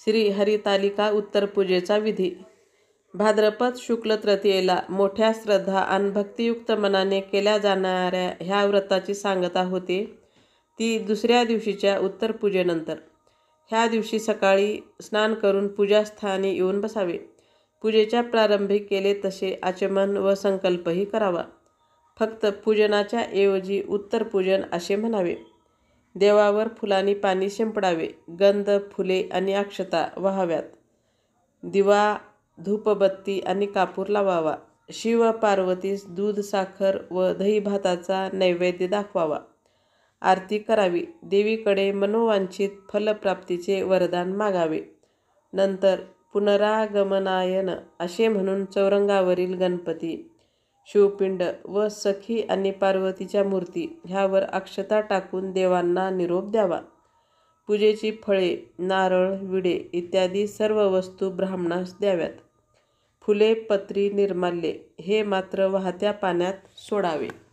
श्री हरितालिका उत्तर पूजेचा विधी. भाद्रपद शुक्ल तृतीयेला मोठ्या श्रद्धा आणि भक्तियुक्त मनाने केल्या जाणाऱ्या ह्या व्रताची सांगता होते ती दुसऱ्या दिवशीच्या उत्तर पूजेनंतर. ह्या दिवशी सकाळी स्नान करून पूजास्थानी येऊन बसावे. पूजेच्या प्रारंभी केले तसे आचमन व संकल्पही करावा. फक्त पूजनाच्या ऐवजी उत्तरपूजन असे म्हणावे. देवावर फुलांनी पाणी शिंपडावे. गंध, फुले आणि अक्षता वाहाव्यात. दिवा, धूपबत्ती आणि कापूर लावावा. शिव पार्वतीस दूध, साखर व दही भाताचा नैवेद्य दाखवावा. आरती करावी. देवीकडे मनोवांछित फलप्राप्तीचे वरदान मागावे. नंतर पुनरागमनायन असे म्हणून चौरंगावरील गणपती, शिवपिंड व सखी आणि पार्वतीच्या मूर्ती ह्यावर अक्षता टाकून देवांना निरोप द्यावा. पूजेची फळे, नारळ, विडे इत्यादी सर्व वस्तू ब्राह्मणास द्याव्यात. फुले, पत्री, निर्माल्ये हे मात्र वाहत्या पाण्यात सोडावे.